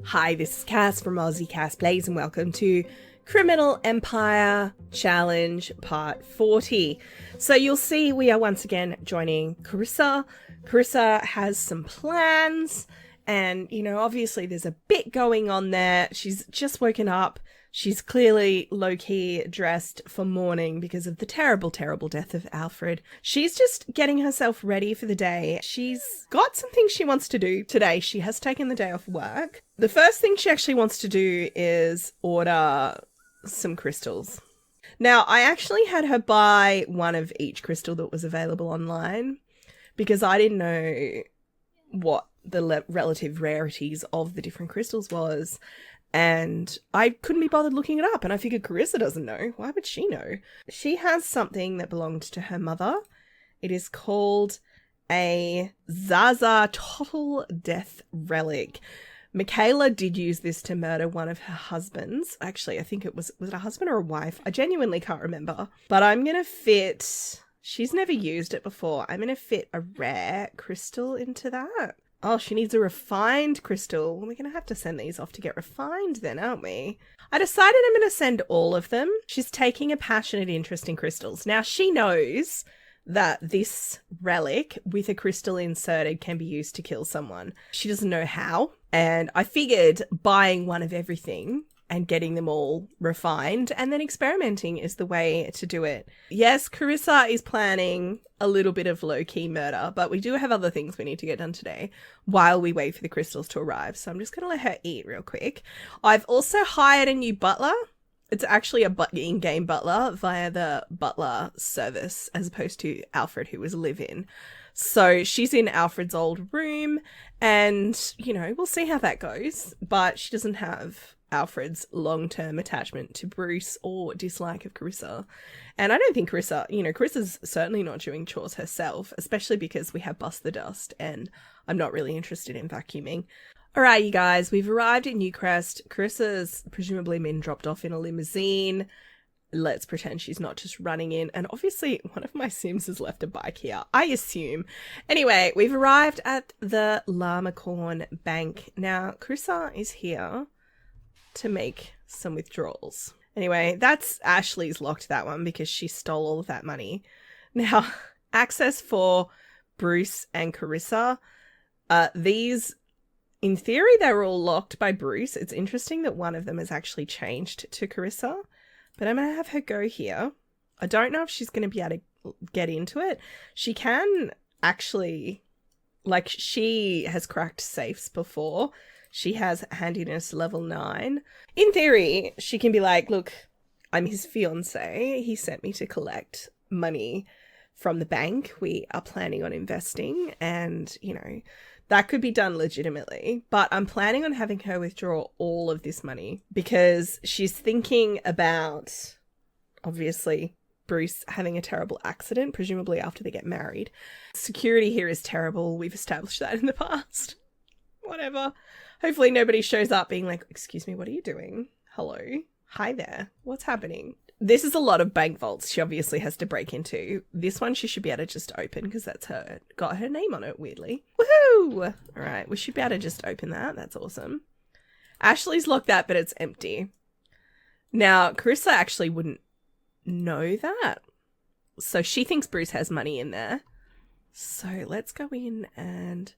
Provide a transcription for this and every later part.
Hi, this is Cass from Aussie Cass Plays, and welcome to Criminal Empire Challenge Part 40. So you'll see we are once again joining Carissa. Carissa has some plans, and, you know, obviously there's a bit going on there. She's just woken up. She's clearly low-key dressed for mourning because of the terrible, terrible death of Alfred. She's just getting herself ready for the day. She's got some things she wants to do today. She has taken the day off work. The first thing she actually wants to do is order some crystals. Now, I actually had her buy one of each crystal that was available online because I didn't know what the relative rarities of the different crystals was. And I couldn't be bothered looking it up. And I figured Carissa doesn't know. Why would she know? She has something that belonged to her mother. It is called a Zaza Total Death Relic. Makayla did use this to murder one of her husbands. Actually, I think it was it a husband or a wife? I genuinely can't remember. But I'm going to fit... She's never used it before. I'm going to fit a rare crystal into that. Oh, she needs a refined crystal. We're going to have to send these off to get refined then, aren't we? I decided I'm going to send all of them. She's taking a passionate interest in crystals. Now, she knows that this relic with a crystal inserted can be used to kill someone. She doesn't know how. And I figured buying one of everything and getting them all refined and then experimenting is the way to do it. Yes, Carissa is planning a little bit of low-key murder, but we do have other things we need to get done today while we wait for the crystals to arrive. So I'm just going to let her eat real quick. I've also hired a new butler. It's actually a in-game butler via the butler service as opposed to Alfred, who was live-in. So she's in Alfred's old room and, you know, we'll see how that goes. But she doesn't have Alfred's long-term attachment to Bruce or dislike of Carissa. And I don't think Carissa's certainly not doing chores herself, especially because we have Bust the Dust and I'm not really interested in vacuuming. All right, you guys, we've arrived at Newcrest. Carissa's presumably been dropped off in a limousine. Let's pretend she's not just running in. And obviously one of my Sims has left a bike here, I assume. Anyway, we've arrived at the Llamacorn Bank. Now, Carissa is here to make some withdrawals. Anyway, that's Ashley's locked that one because she stole all of that money. Now, access for Bruce and Carissa. These, in theory, they were all locked by Bruce. It's interesting that one of them has actually changed to Carissa. But I'm going to have her go here. I don't know if she's going to be able to get into it. She can actually, like, she has cracked safes before. She has handiness level 9. In theory, she can be like, look, I'm his fiance. He sent me to collect money from the bank. We are planning on investing and, you know, that could be done legitimately. But I'm planning on having her withdraw all of this money because she's thinking about, obviously, Bruce having a terrible accident, presumably after they get married. Security here is terrible. We've established that in the past. Whatever. Hopefully nobody shows up being like, excuse me, what are you doing? Hello? Hi there. What's happening? This is a lot of bank vaults she obviously has to break into. This one she should be able to just open because that's got her name on it, weirdly. Woohoo! All right, we should be able to just open that. That's awesome. Ashley's locked that, but it's empty. Now, Carissa actually wouldn't know that. So she thinks Bruce has money in there. So let's go in and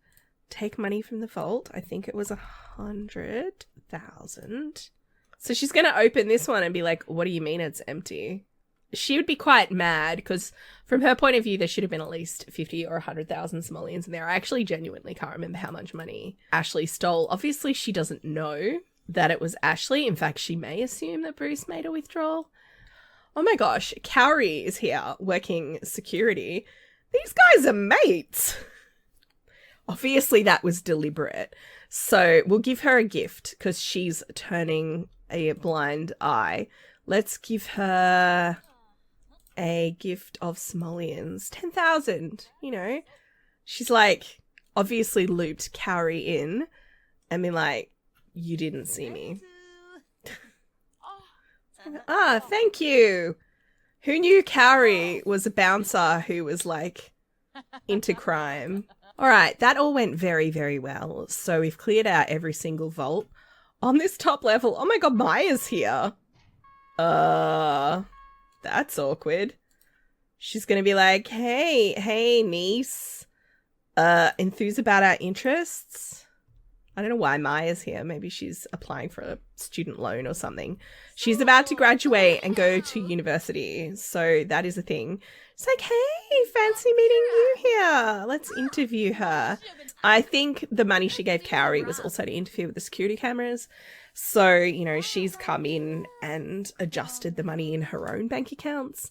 take money from the vault. I think it was 100,000. So she's going to open this one and be like, what do you mean it's empty? She would be quite mad because from her point of view, there should have been at least 50 or 100,000 simoleons in there. I actually genuinely can't remember how much money Ashley stole. Obviously, she doesn't know that it was Ashley. In fact, she may assume that Bruce made a withdrawal. Oh my gosh, Cowrie is here working security. These guys are mates. Obviously, that was deliberate. So we'll give her a gift because she's turning a blind eye. Let's give her a gift of simoleons. 10,000, you know. She's like, obviously looped Cowrie in and been like, you didn't see me. Thank you. Who knew Cowrie was a bouncer who was like into crime. All right, that all went very, very well. So we've cleared out every single vault. On this top level, oh my god, Maya's here. That's awkward. She's gonna be like, hey, niece. Enthuse about our interests? I don't know why Maya's here. Maybe she's applying for a student loan or something. She's about to graduate and go to university, so that is a thing. It's like, hey, fancy meeting you here. Let's interview her. I think the money she gave Cowrie was also to interfere with the security cameras. So, you know, she's come in and adjusted the money in her own bank accounts,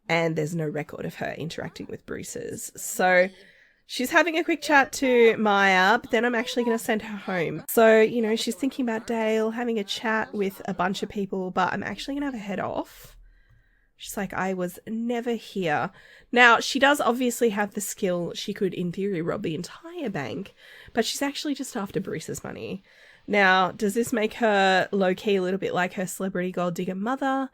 and there's no record of her interacting with Bruce's. So she's having a quick chat to Maya, but then I'm actually going to send her home. So, you know, she's thinking about Dale, having a chat with a bunch of people, but I'm actually going to have her head off. She's like, I was never here. Now, she does obviously have the skill. She could, in theory, rob the entire bank, but she's actually just after Bruce's money. Now, does this make her low-key a little bit like her celebrity gold digger mother?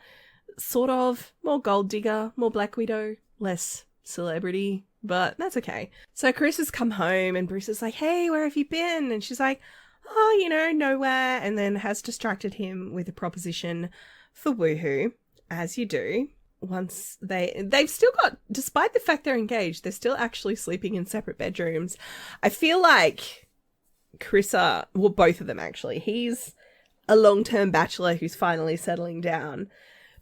Sort of. More gold digger, more Black Widow, less celebrity, but that's okay. So Chris has come home and Bruce is like, hey, where have you been? And she's like, oh, you know, nowhere. And then has distracted him with a proposition for woohoo, as you do. Once they've still got, despite the fact they're engaged, they're still actually sleeping in separate bedrooms. I feel like Carissa, well, both of them actually, he's a long-term bachelor who's finally settling down,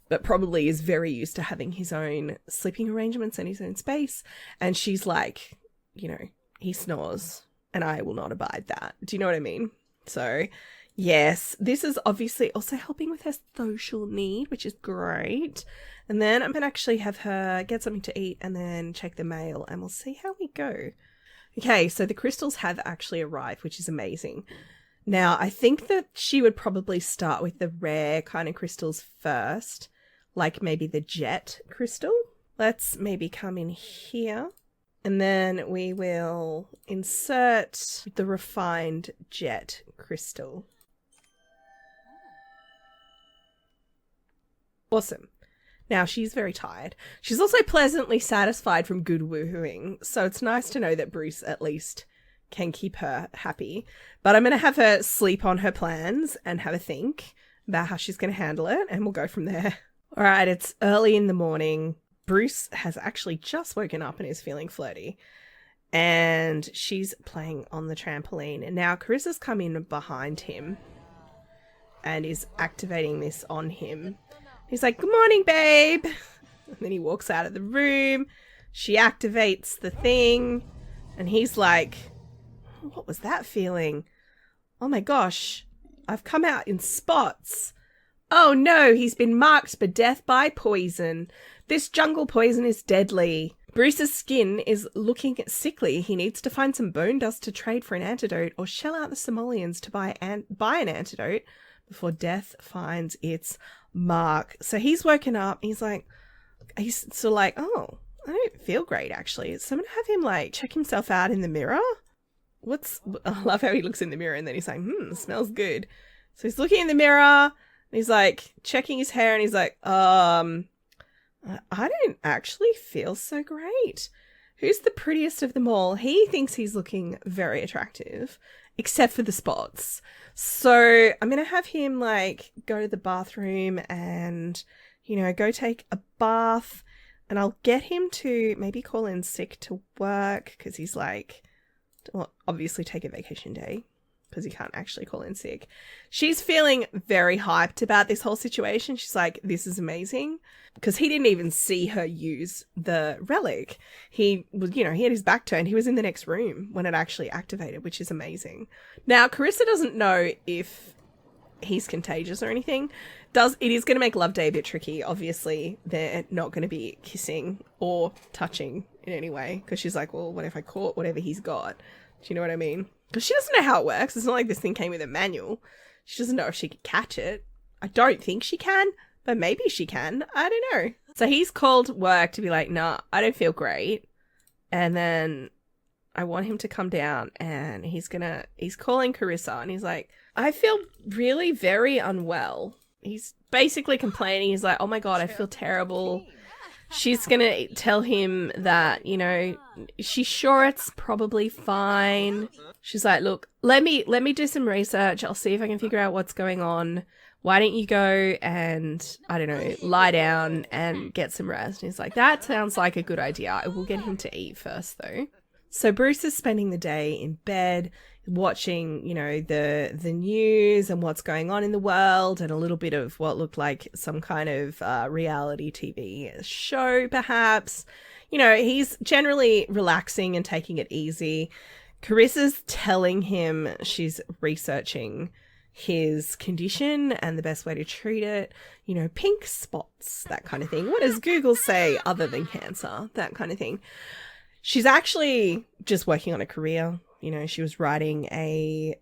but probably is very used to having his own sleeping arrangements and his own space. And she's like, you know, he snores and I will not abide that. Do you know what I mean? So yes, this is obviously also helping with her social need, which is great. And then I'm going to actually have her get something to eat and then check the mail and we'll see how we go. Okay, so the crystals have actually arrived, which is amazing. Now, I think that she would probably start with the rare kind of crystals first, like maybe the jet crystal. Let's maybe come in here. And then we will insert the refined jet crystal. Awesome. Now, she's very tired. She's also pleasantly satisfied from good woohooing, so it's nice to know that Bruce at least can keep her happy. But I'm going to have her sleep on her plans and have a think about how she's going to handle it, and we'll go from there. All right, it's early in the morning. Bruce has actually just woken up and is feeling flirty, and she's playing on the trampoline. And now Carissa's come in behind him and is activating this on him. He's like, good morning, babe. And then he walks out of the room. She activates the thing. And he's like, what was that feeling? Oh my gosh, I've come out in spots. Oh no, he's been marked for death by poison. This jungle poison is deadly. Bruce's skin is looking sickly. He needs to find some bone dust to trade for an antidote or shell out the simoleons to buy an antidote before death finds its mark. So he's woken up. He's sort of like, oh, I don't feel great actually. So I'm gonna have him like check himself out in the mirror. I love how he looks in the mirror and then he's like, smells good. So he's looking in the mirror and he's like checking his hair and he's like, I don't actually feel so great. Who's the prettiest of them all? He thinks he's looking very attractive, except for the spots. So I'm going to have him like go to the bathroom and, you know, go take a bath, and I'll get him to maybe call in sick to work because he's like, well, obviously take a vacation day because he can't actually call in sick. She's feeling very hyped about this whole situation. She's like, this is amazing, because he didn't even see her use the relic. He was, you know, he had his back turned. He was in the next room when it actually activated, which is amazing. Now, Carissa doesn't know if he's contagious or anything. It is going to make Love Day a bit tricky. Obviously, they're not going to be kissing or touching in any way, because she's like, well, what if I caught whatever he's got? Do you know what I mean? Because she doesn't know how it works. It's not like this thing came with a manual. She doesn't know if she could catch it. I don't think she can, but maybe she can. I don't know. So he's called work to be like, nah, I don't feel great. And then I want him to come down and he's calling Carissa and he's like, I feel really very unwell. He's basically complaining. He's like, oh my God, I feel terrible. she's going to tell him that, you know, she's sure it's probably fine. She's like, look, let me do some research. I'll see if I can figure out what's going on. Why don't you go and, I don't know, lie down and get some rest? And he's like, that sounds like a good idea. I will get him to eat first, though. So Bruce is spending the day in bed watching, you know, the news and what's going on in the world and a little bit of what looked like some kind of reality TV show, perhaps. You know, he's generally relaxing and taking it easy. Carissa's telling him she's researching his condition and the best way to treat it, you know, pink spots, that kind of thing. What does Google say other than cancer? That kind of thing. She's actually just working on a career. You know, she was writing a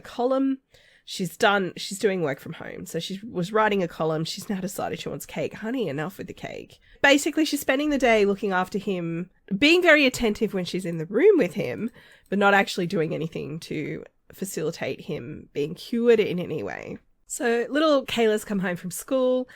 column. She's doing work from home. So she was writing a column. She's now decided she wants cake. Honey, enough with the cake. Basically, she's spending the day looking after him, being very attentive when she's in the room with him, but not actually doing anything to facilitate him being cured in any way. So little Kayla's come home from school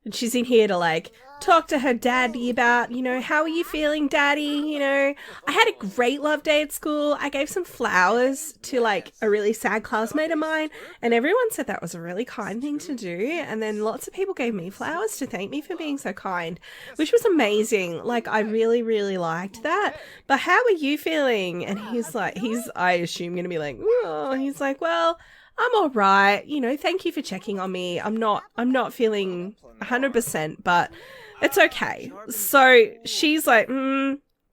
and she's in here to like talk to her daddy about, you know, how are you feeling, daddy? You know, I had a great love day at school. I gave some flowers to like a really sad classmate of mine and everyone said that was a really kind thing to do. And then lots of people gave me flowers to thank me for being so kind, which was amazing. Like I really, really liked that. But how are you feeling? And he's like, I assume going to be like, oh, he's like, well, I'm all right. You know, thank you for checking on me. I'm not feeling 100%, but it's okay. So she's like,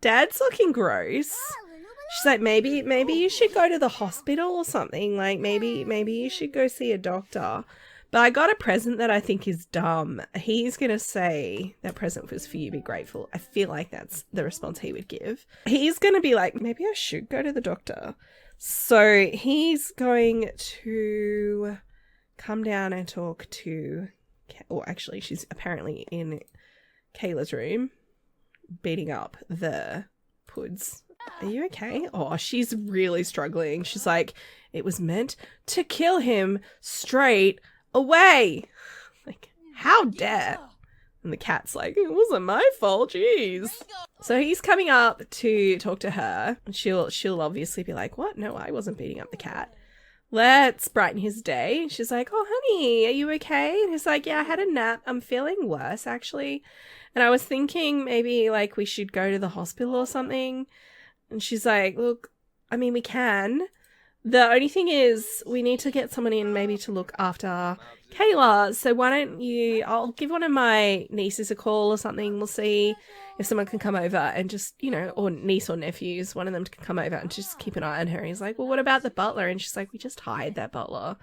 Dad's looking gross. She's like, maybe you should go to the hospital or something. Like maybe you should go see a doctor. But I got a present that I think is dumb. He's going to say that present was for you, be grateful. I feel like that's the response he would give. He's going to be like, maybe I should go to the doctor. So he's going to come down and talk to, or actually she's apparently in Kayla's room beating up the puds. Are you okay? Oh, she's really struggling. She's like, it was meant to kill him straight away. Like, how dare? And the cat's like, it wasn't my fault, jeez. So he's coming up to talk to her. She'll obviously be like, what? No, I wasn't beating up the cat. Let's brighten his day. She's like, oh, honey, are you okay? And he's like, yeah, I had a nap. I'm feeling worse, actually. And I was thinking maybe, like, we should go to the hospital or something. And she's like, look, I mean, we can. The only thing is we need to get someone in maybe to look after Kayla. So why don't I'll give one of my nieces a call or something. We'll see if someone can come over and just, you know, or niece or nephews, one of them can come over and just keep an eye on her. And he's like, well, what about the butler? And she's like, we just hired that butler.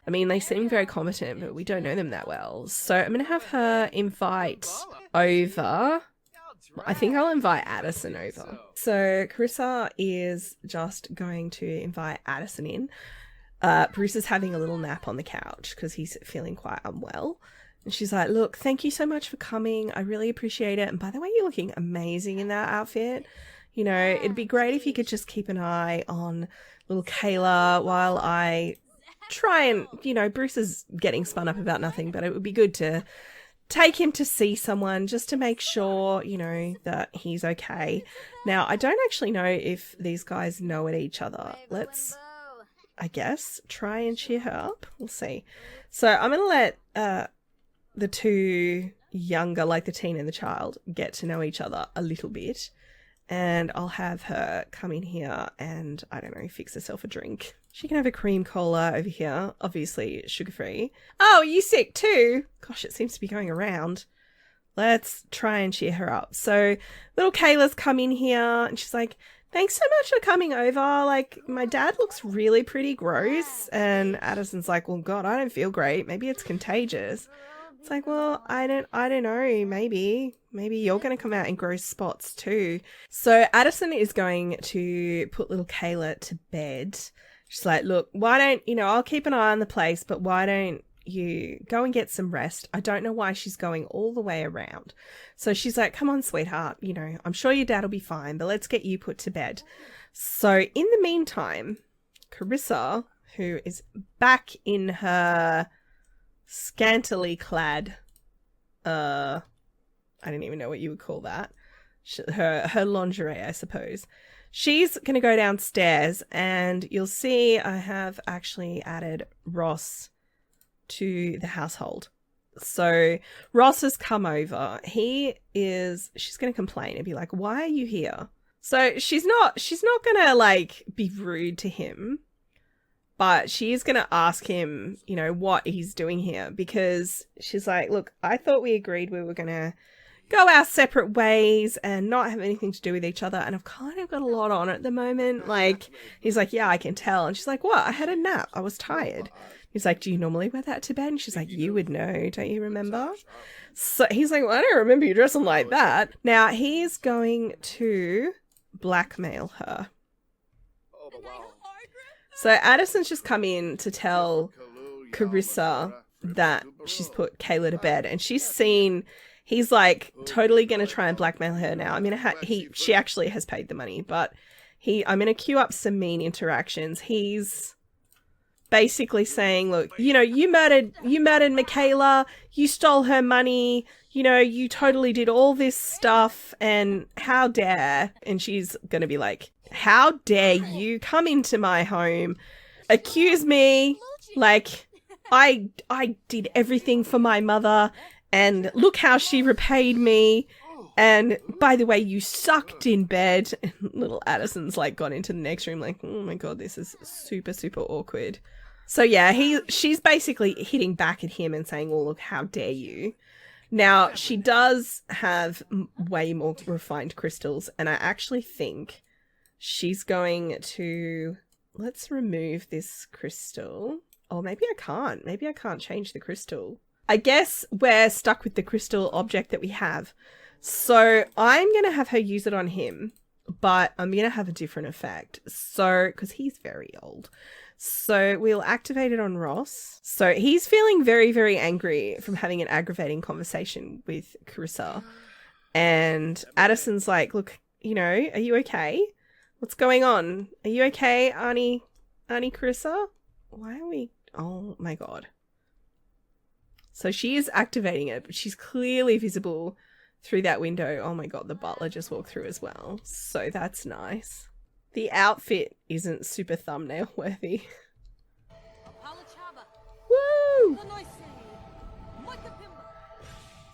I mean, they seem very competent, but we don't know them that well. So I'm going to have her invite over. I think I'll invite Addison over. So Carissa is just going to invite Addison in. Bruce is having a little nap on the couch because he's feeling quite unwell. And she's like, look, thank you so much for coming. I really appreciate it. And by the way, you're looking amazing in that outfit. You know, it'd be great if you could just keep an eye on little Kayla while I try and, you know, Bruce is getting spun up about nothing, but it would be good to take him to see someone just to make sure, you know, that he's okay. Now, I don't actually know if these guys know each other. Let's, I guess, try and cheer her up. We'll see. So I'm going to let the two younger, like the teen and the child, get to know each other a little bit. And I'll have her come in here and, I don't know, fix herself a drink. She can have a cream cola over here, obviously sugar-free. Oh, are you sick too? Gosh, it seems to be going around. Let's try and cheer her up. So little Kayla's come in here and she's like, thanks so much for coming over. Like, my dad looks really pretty gross. And Addison's like, well, God, I don't feel great. Maybe it's contagious. It's like, well, I don't know. Maybe you're going to come out in gross spots too. So Addison is going to put little Kayla to bed. She's like, look, why don't, you know, I'll keep an eye on the place, but why don't you go and get some rest? I don't know why she's going all the way around. So she's like, come on, sweetheart. You know, I'm sure your dad will be fine, but let's get you put to bed. So in the meantime, Carissa, who is back in her scantily clad I don't even know what you would call that. Her lingerie, I suppose. She's going to go downstairs, and you'll see I have actually added Ross to the household. So Ross has come over. She's going to complain and be like, why are you here? So she's not going to like be rude to him, but she is going to ask him, you know, what he's doing here, because she's like, look, I thought we agreed we were going to go our separate ways and not have anything to do with each other, and I've kind of got a lot on at the moment. Like, he's like, yeah, I can tell. And she's like, what? I had a nap. I was tired. He's like, do you normally wear that to bed? And she's like, you would know, don't you remember? So he's like, well, I don't remember you dressing like that. Now he's going to blackmail her. So Addison's just come in to tell Carissa that she's put Kayla to bed, and she's seen he's like totally going to try and blackmail her now. I mean, she actually has paid the money, but I'm going to queue up some mean interactions. He's basically saying, look, you know, you murdered Makayla, you stole her money, you know, you totally did all this stuff, and how dare, and she's going to be like, how dare you come into my home, accuse me, like, I did everything for my mother, and look how she repaid me. And by the way, you sucked in bed. And little Addison's like gone into the next room like, oh my God, this is super, super awkward. So yeah, she's basically hitting back at him and saying, well, look, how dare you? Now, she does have way more refined crystals, and I actually think she's going to... Let's remove this crystal. Or maybe I can't. Maybe I can't change the crystal. I guess we're stuck with the crystal object that we have. So I'm going to have her use it on him, but I'm going to have a different effect. So, because he's very old. So we'll activate it on Ross. So he's feeling very, very angry from having an aggravating conversation with Carissa. And Addison's like, look, you know, are you okay? What's going on? Are you okay, Auntie Carissa? Why are we... Oh my God. So she is activating it, but she's clearly visible through that window. Oh my God, the butler just walked through as well. So that's nice. The outfit isn't super thumbnail worthy. Woo!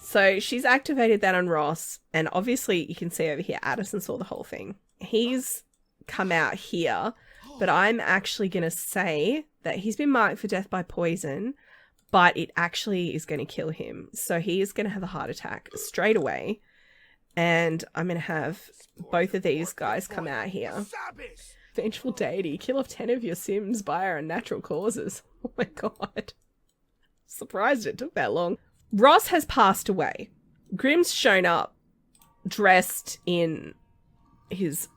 So she's activated that on Ross, and obviously you can see over here, Addison saw the whole thing. He's come out here, but I'm actually going to say that he's been marked for death by poison, but it actually is going to kill him. So he is going to have a heart attack straight away. And I'm going to have both of these guys come out here. Vengeful deity, kill off 10 of your Sims by unnatural causes. Oh my God. Surprised it took that long. Ross has passed away. Grimm's shown up dressed in his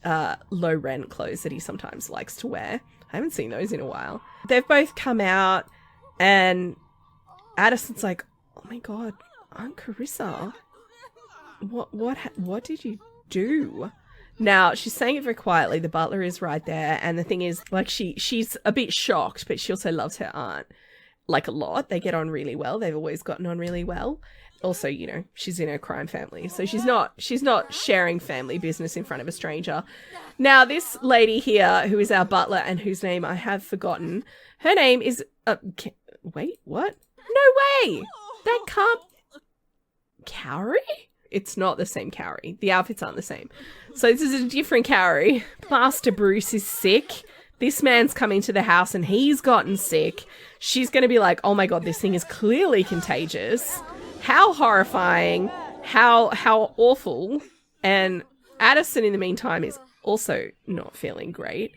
low rent clothes that he sometimes likes to wear. I haven't seen those in a while. They've both come out, and Addison's like, oh my God, Aunt Carissa, what did you do? Now, she's saying it very quietly. The butler is right there, and the thing is, like, she's a bit shocked, but she also loves her aunt, like, a lot. They get on really well. They've always gotten on really well. Also, you know, she's in her crime family, so she's not sharing family business in front of a stranger. Now, this lady here, who is our butler and whose name I have forgotten, her name is... wait, what? No way! That can't... Cowrie? It's not the same Cowrie. The outfits aren't the same. So this is a different Cowrie. Master Bruce is sick. This man's coming to the house and he's gotten sick. She's going to be like, oh my God, this thing is clearly contagious. How horrifying. How awful. And Addison, in the meantime, is also not feeling great.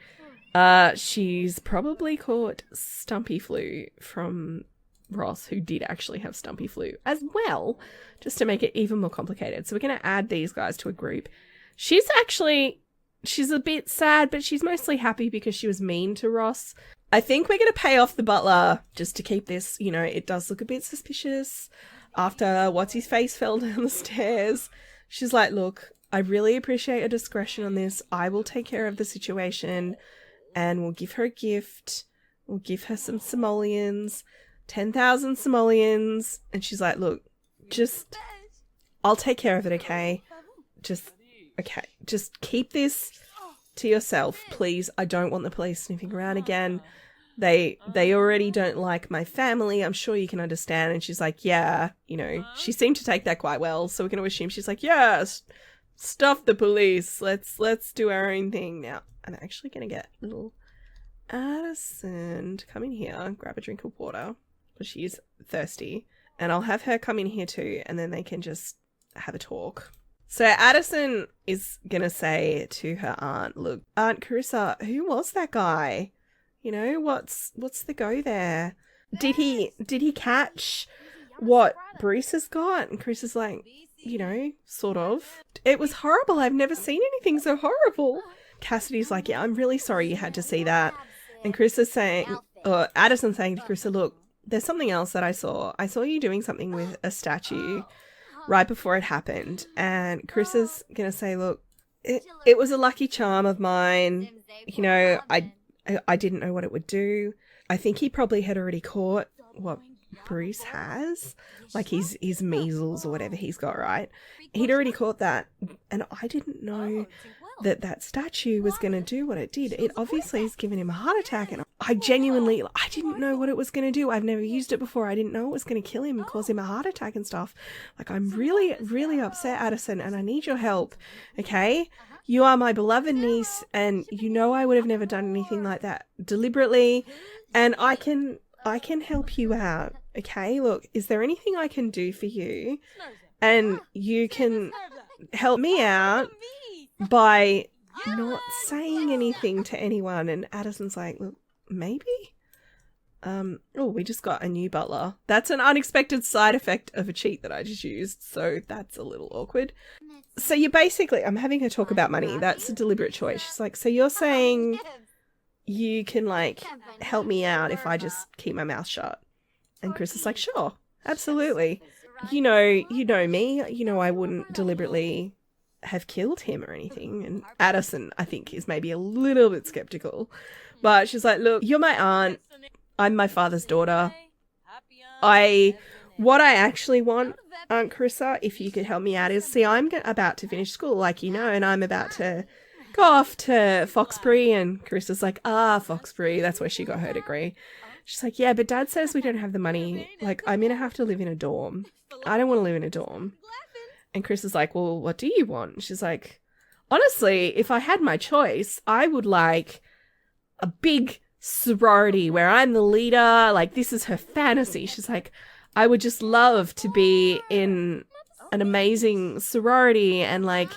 She's probably caught stumpy flu from Ross, who did actually have stumpy flu as well, just to make it even more complicated. So we're going to add these guys to a group. She's a bit sad, but she's mostly happy because she was mean to Ross. I think we're going to pay off the butler just to keep this, you know, it does look a bit suspicious after what's-his-face fell down the stairs. She's like, look, I really appreciate your discretion on this. I will take care of the situation, and we'll give her a gift. We'll give her some simoleons, 10,000 simoleons. And she's like, look, just I'll take care of it, okay? Just keep this to yourself, please. I don't want the police sniffing around again. They already don't like my family. I'm sure you can understand. And she's like, yeah, you know, she seemed to take that quite well. So we're going to assume she's like, yes, stuff the police. Let's do our own thing. Now, I'm actually going to get little Addison to come in here, grab a drink of water, because she's thirsty. And I'll have her come in here too, and then they can just have a talk. So Addison is going to say to her aunt, look, Aunt Carissa, who was that guy? You know, what's the go there? Did he catch what Bruce has got? And Carissa's like, you know, sort of. It was horrible. I've never seen anything so horrible. Cassidy's like, yeah, I'm really sorry you had to see that. And Carissa's saying, or Addison's saying to Carissa, look, there's something else that I saw. I saw you doing something with a statue right before it happened. And Carissa's going to say, look, it was a lucky charm of mine. You know, I didn't know what it would do. I think he probably had already caught what Bruce has, like his measles or whatever he's got, right? He'd already caught that. And I didn't know that statue was going to do what it did. It obviously has given him a heart attack, and I didn't know what it was going to do. I've never used it before. I didn't know it was going to kill him and cause him a heart attack and stuff. Like, I'm really, really upset, Addison, and I need your help, okay? You are my beloved niece, and you know I would have never done anything like that deliberately, and I can help you out, okay? Look, is there anything I can do for you? And you can help me out by not saying anything to anyone. And Addison's like, look, maybe? We just got a new butler. That's an unexpected side effect of a cheat that I just used, so that's a little awkward. So you're basically, I'm having her talk about money. That's a deliberate choice. She's like, so you're saying you can, like, help me out if I just keep my mouth shut? And Chris is like, sure, absolutely. You know me. You know I wouldn't deliberately have killed him or anything. And Addison, I think, is maybe a little bit skeptical. But she's like, look, you're my aunt. I'm my father's daughter. What I actually want, Aunt Carissa, if you could help me out, is, see, I'm about to finish school, like you know, and I'm about to go off to Foxbury. And Carissa's like, Foxbury, that's where she got her degree. She's like, yeah, but Dad says we don't have the money. Like, I'm going to have to live in a dorm. I don't want to live in a dorm. And Chris is like, well, what do you want? She's like, honestly, if I had my choice, I would like a big sorority where I'm the leader. Like, this is her fantasy. She's like, I would just love to be in an amazing sorority and, like,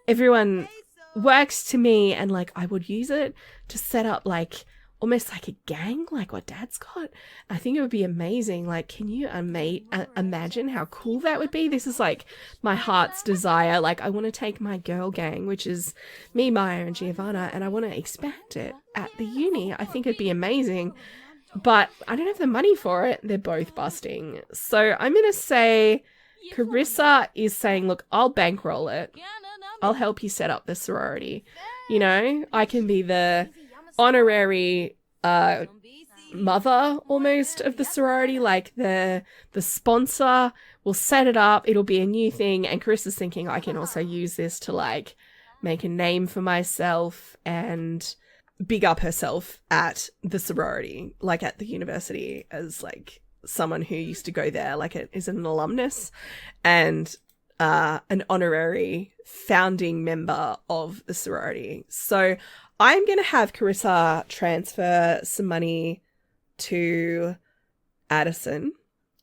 everyone works to me, and, like, I would use it to set up, like, almost like a gang, like what Dad's got. I think it would be amazing. Like, can you imagine how cool that would be? This is, like, my heart's desire. Like, I want to take my girl gang, which is me, Maya, and Giovanna, and I want to expand it at the uni. I think it'd be amazing. But I don't have the money for it. They're both busting. So I'm going to say Carissa is saying, look, I'll bankroll it. I'll help you set up the sorority. You know, I can be the honorary mother almost of the sorority, like the sponsor. Will set it up. It'll be a new thing. And Carissa's thinking, I can also use this to, like, make a name for myself and big up herself at the sorority, like at the university, as, like, someone who used to go there, like, it is an alumnus and an honorary founding member of the sorority. So I'm going to have Carissa transfer some money to Addison,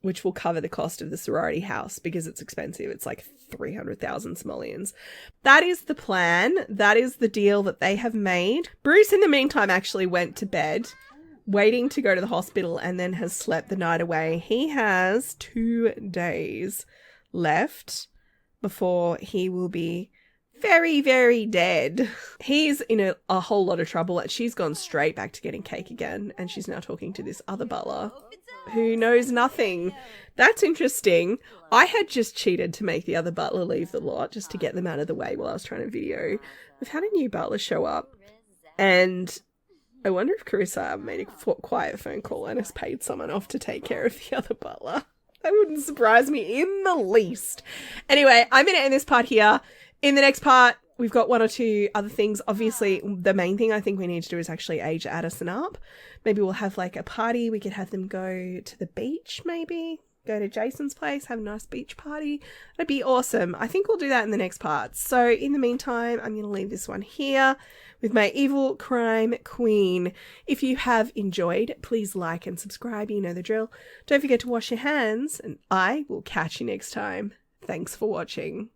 which will cover the cost of the sorority house because it's expensive. It's like 300,000 simoleons. That is the plan. That is the deal that they have made. Bruce, in the meantime, actually went to bed, waiting to go to the hospital, and then has slept the night away. He has 2 days left before he will be very, very dead. He's in a whole lot of trouble. She's gone straight back to getting cake again, and she's now talking to this other butler who knows nothing. That's interesting. I had just cheated to make the other butler leave the lot just to get them out of the way while I was trying to video. We've had a new butler show up, and I wonder if Carissa made a quiet phone call and has paid someone off to take care of the other butler. That wouldn't surprise me in the least. Anyway, I'm going to end this part here. In the next part, we've got one or two other things. Obviously, the main thing I think we need to do is actually age Addison up. Maybe we'll have like a party. We could have them go to the beach, maybe. Go to Jason's place, have a nice beach party. That'd be awesome. I think we'll do that in the next part. So in the meantime, I'm going to leave this one here with my evil crime queen. If you have enjoyed, please like and subscribe. You know the drill. Don't forget to wash your hands, and I will catch you next time. Thanks for watching.